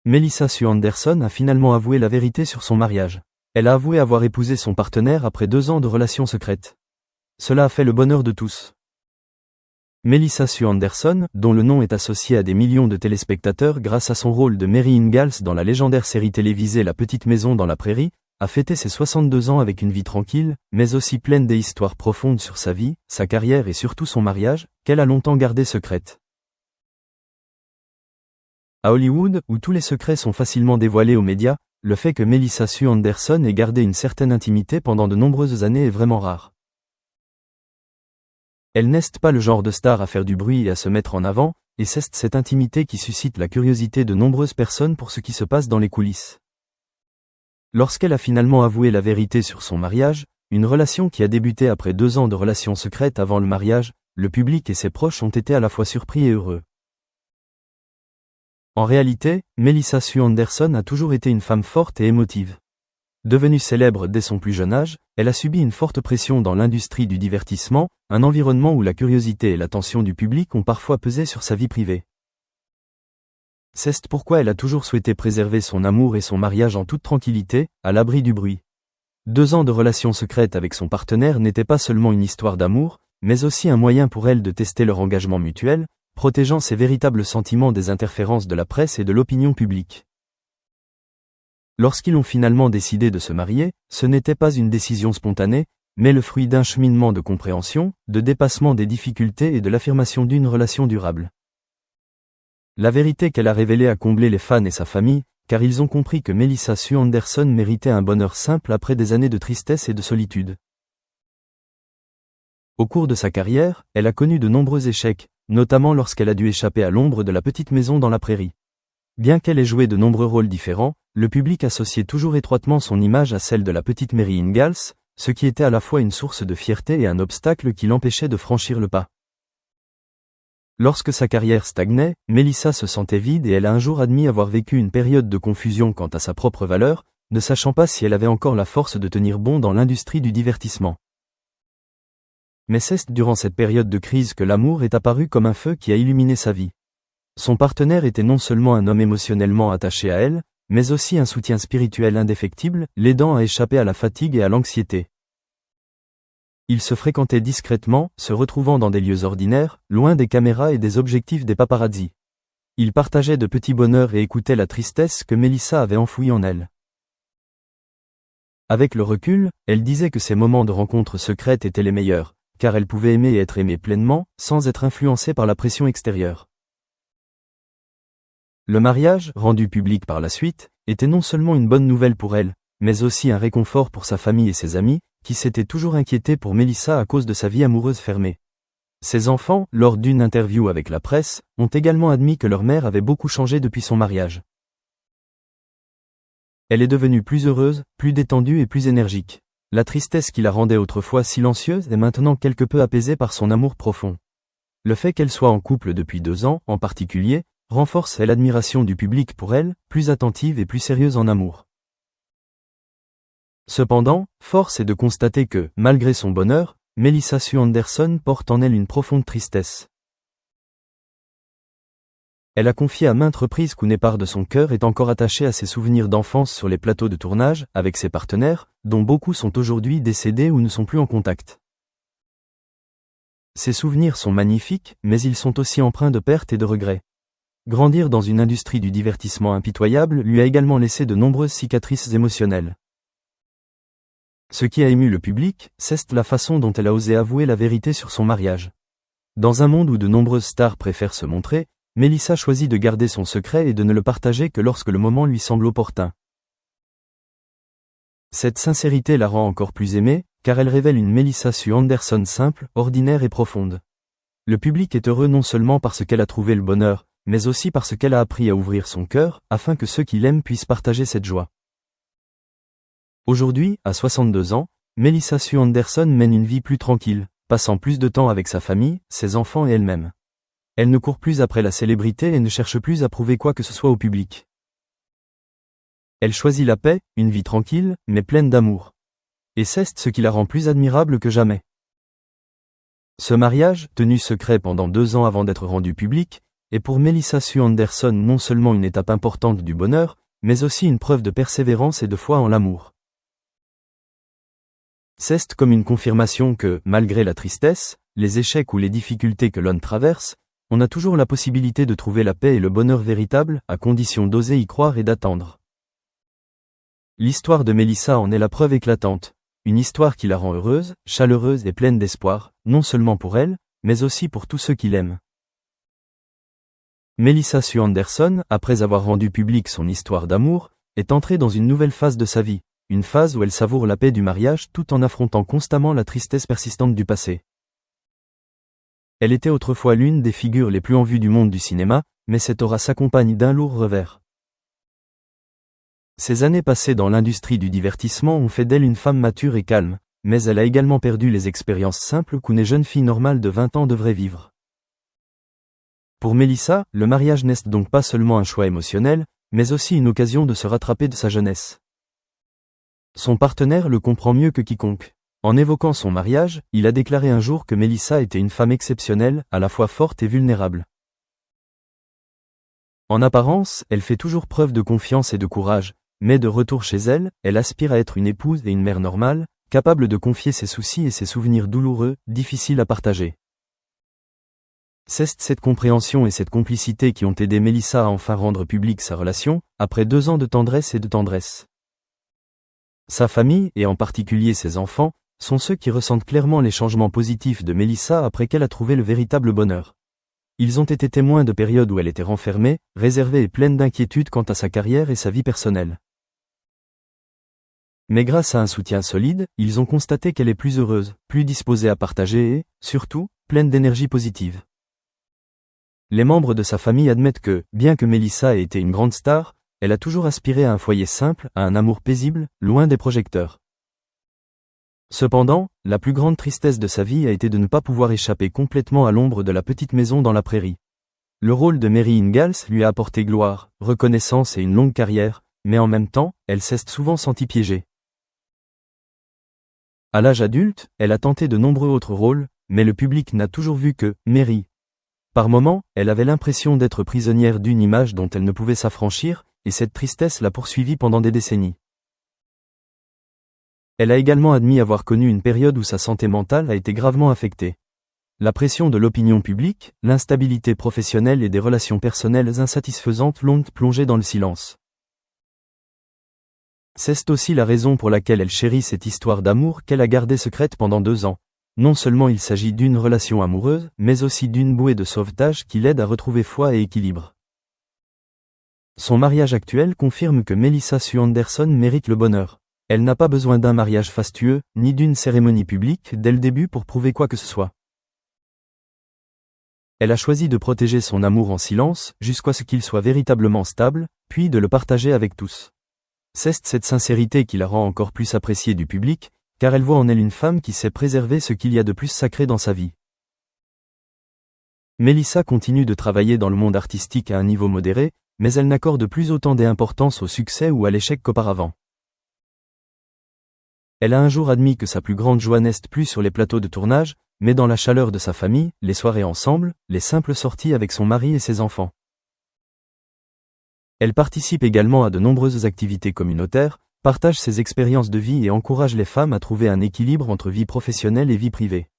Melissa Sue Anderson a finalement avoué la vérité sur son mariage. Elle a avoué avoir épousé son partenaire après 2 ans de relations secrètes. Cela a fait le bonheur de tous. Melissa Sue Anderson, dont le nom est associé à des millions de téléspectateurs grâce à son rôle de Mary Ingalls dans la légendaire série télévisée La Petite Maison dans la Prairie, a fêté ses 62 ans avec une vie tranquille, mais aussi pleine d'histoires profondes sur sa vie, sa carrière et surtout son mariage, qu'elle a longtemps gardé secrète. À Hollywood, où tous les secrets sont facilement dévoilés aux médias, le fait que Melissa Sue Anderson ait gardé une certaine intimité pendant de nombreuses années est vraiment rare. Elle n'est pas le genre de star à faire du bruit et à se mettre en avant, et c'est cette intimité qui suscite la curiosité de nombreuses personnes pour ce qui se passe dans les coulisses. Lorsqu'elle a finalement avoué la vérité sur son mariage, une relation qui a débuté après 2 ans de relations secrètes avant le mariage, le public et ses proches ont été à la fois surpris et heureux. En réalité, Melissa Sue Anderson a toujours été une femme forte et émotive. Devenue célèbre dès son plus jeune âge, elle a subi une forte pression dans l'industrie du divertissement, un environnement où la curiosité et l'attention du public ont parfois pesé sur sa vie privée. C'est pourquoi elle a toujours souhaité préserver son amour et son mariage en toute tranquillité, à l'abri du bruit. 2 ans de relations secrètes avec son partenaire n'étaient pas seulement une histoire d'amour, mais aussi un moyen pour elle de tester leur engagement mutuel, protégeant ses véritables sentiments des interférences de la presse et de l'opinion publique. Lorsqu'ils ont finalement décidé de se marier, ce n'était pas une décision spontanée, mais le fruit d'un cheminement de compréhension, de dépassement des difficultés et de l'affirmation d'une relation durable. La vérité qu'elle a révélée a comblé les fans et sa famille, car ils ont compris que Melissa Sue Anderson méritait un bonheur simple après des années de tristesse et de solitude. Au cours de sa carrière, elle a connu de nombreux échecs, notamment lorsqu'elle a dû échapper à l'ombre de La Petite Maison dans la Prairie. Bien qu'elle ait joué de nombreux rôles différents, le public associait toujours étroitement son image à celle de la petite Mary Ingalls, ce qui était à la fois une source de fierté et un obstacle qui l'empêchait de franchir le pas. Lorsque sa carrière stagnait, Melissa se sentait vide et elle a un jour admis avoir vécu une période de confusion quant à sa propre valeur, ne sachant pas si elle avait encore la force de tenir bon dans l'industrie du divertissement. Mais c'est durant cette période de crise que l'amour est apparu comme un feu qui a illuminé sa vie. Son partenaire était non seulement un homme émotionnellement attaché à elle, mais aussi un soutien spirituel indéfectible, l'aidant à échapper à la fatigue et à l'anxiété. Ils se fréquentaient discrètement, se retrouvant dans des lieux ordinaires, loin des caméras et des objectifs des paparazzis. Ils partageaient de petits bonheurs et écoutaient la tristesse que Melissa avait enfouie en elle. Avec le recul, elle disait que ces moments de rencontre secrète étaient les meilleurs, car elle pouvait aimer et être aimée pleinement, sans être influencée par la pression extérieure. Le mariage, rendu public par la suite, était non seulement une bonne nouvelle pour elle, mais aussi un réconfort pour sa famille et ses amis, qui s'étaient toujours inquiétés pour Melissa à cause de sa vie amoureuse fermée. Ses enfants, lors d'une interview avec la presse, ont également admis que leur mère avait beaucoup changé depuis son mariage. Elle est devenue plus heureuse, plus détendue et plus énergique. La tristesse qui la rendait autrefois silencieuse est maintenant quelque peu apaisée par son amour profond. Le fait qu'elle soit en couple depuis 2 ans, en particulier, renforce l'admiration du public pour elle, plus attentive et plus sérieuse en amour. Cependant, force est de constater que, malgré son bonheur, Melissa Sue Anderson porte en elle une profonde tristesse. Elle a confié à maintes reprises qu'une part de son cœur est encore attachée à ses souvenirs d'enfance sur les plateaux de tournage, avec ses partenaires, dont beaucoup sont aujourd'hui décédés ou ne sont plus en contact. Ces souvenirs sont magnifiques, mais ils sont aussi empreints de pertes et de regrets. Grandir dans une industrie du divertissement impitoyable lui a également laissé de nombreuses cicatrices émotionnelles. Ce qui a ému le public, c'est la façon dont elle a osé avouer la vérité sur son mariage. Dans un monde où de nombreuses stars préfèrent se montrer, Melissa choisit de garder son secret et de ne le partager que lorsque le moment lui semble opportun. Cette sincérité la rend encore plus aimée, car elle révèle une Melissa Sue Anderson simple, ordinaire et profonde. Le public est heureux non seulement parce qu'elle a trouvé le bonheur, mais aussi parce qu'elle a appris à ouvrir son cœur, afin que ceux qui l'aiment puissent partager cette joie. Aujourd'hui, à 62 ans, Melissa Sue Anderson mène une vie plus tranquille, passant plus de temps avec sa famille, ses enfants et elle-même. Elle ne court plus après la célébrité et ne cherche plus à prouver quoi que ce soit au public. Elle choisit la paix, une vie tranquille, mais pleine d'amour. Et c'est ce qui la rend plus admirable que jamais. Ce mariage, tenu secret pendant 2 ans avant d'être rendu public, est pour Melissa Sue Anderson non seulement une étape importante du bonheur, mais aussi une preuve de persévérance et de foi en l'amour. C'est comme une confirmation que, malgré la tristesse, les échecs ou les difficultés que l'on traverse, on a toujours la possibilité de trouver la paix et le bonheur véritable, à condition d'oser y croire et d'attendre. L'histoire de Melissa en est la preuve éclatante, une histoire qui la rend heureuse, chaleureuse et pleine d'espoir, non seulement pour elle, mais aussi pour tous ceux qui l'aiment. Melissa Sue Anderson, après avoir rendu publique son histoire d'amour, est entrée dans une nouvelle phase de sa vie, une phase où elle savoure la paix du mariage tout en affrontant constamment la tristesse persistante du passé. Elle était autrefois l'une des figures les plus en vue du monde du cinéma, mais cette aura s'accompagne d'un lourd revers. Ces années passées dans l'industrie du divertissement ont fait d'elle une femme mature et calme, mais elle a également perdu les expériences simples qu'une jeune fille normale de 20 ans devrait vivre. Pour Melissa, le mariage n'est donc pas seulement un choix émotionnel, mais aussi une occasion de se rattraper de sa jeunesse. Son partenaire le comprend mieux que quiconque. En évoquant son mariage, il a déclaré un jour que Melissa était une femme exceptionnelle, à la fois forte et vulnérable. En apparence, elle fait toujours preuve de confiance et de courage, mais de retour chez elle, elle aspire à être une épouse et une mère normale, capable de confier ses soucis et ses souvenirs douloureux, difficiles à partager. C'est cette compréhension et cette complicité qui ont aidé Melissa à enfin rendre publique sa relation, après 2 ans de tendresse et de tendresse. Sa famille, et en particulier ses enfants, sont ceux qui ressentent clairement les changements positifs de Melissa après qu'elle a trouvé le véritable bonheur. Ils ont été témoins de périodes où elle était renfermée, réservée et pleine d'inquiétude quant à sa carrière et sa vie personnelle. Mais grâce à un soutien solide, ils ont constaté qu'elle est plus heureuse, plus disposée à partager et, surtout, pleine d'énergie positive. Les membres de sa famille admettent que, bien que Melissa ait été une grande star, elle a toujours aspiré à un foyer simple, à un amour paisible, loin des projecteurs. Cependant, la plus grande tristesse de sa vie a été de ne pas pouvoir échapper complètement à l'ombre de la petite maison dans la prairie. Le rôle de Mary Ingalls lui a apporté gloire, reconnaissance et une longue carrière, mais en même temps, elle s'est souvent sentie piégée. À l'âge adulte, elle a tenté de nombreux autres rôles, mais le public n'a toujours vu que Mary. Par moments, elle avait l'impression d'être prisonnière d'une image dont elle ne pouvait s'affranchir, et cette tristesse l'a poursuivie pendant des décennies. Elle a également admis avoir connu une période où sa santé mentale a été gravement affectée. La pression de l'opinion publique, l'instabilité professionnelle et des relations personnelles insatisfaisantes l'ont plongée dans le silence. C'est aussi la raison pour laquelle elle chérit cette histoire d'amour qu'elle a gardée secrète pendant 2 ans. Non seulement il s'agit d'une relation amoureuse, mais aussi d'une bouée de sauvetage qui l'aide à retrouver foi et équilibre. Son mariage actuel confirme que Melissa Sue Anderson mérite le bonheur. Elle n'a pas besoin d'un mariage fastueux, ni d'une cérémonie publique dès le début pour prouver quoi que ce soit. Elle a choisi de protéger son amour en silence, jusqu'à ce qu'il soit véritablement stable, puis de le partager avec tous. C'est cette sincérité qui la rend encore plus appréciée du public, car elle voit en elle une femme qui sait préserver ce qu'il y a de plus sacré dans sa vie. Melissa continue de travailler dans le monde artistique à un niveau modéré, mais elle n'accorde plus autant d'importance au succès ou à l'échec qu'auparavant. Elle a un jour admis que sa plus grande joie n'est plus sur les plateaux de tournage, mais dans la chaleur de sa famille, les soirées ensemble, les simples sorties avec son mari et ses enfants. Elle participe également à de nombreuses activités communautaires, partage ses expériences de vie et encourage les femmes à trouver un équilibre entre vie professionnelle et vie privée.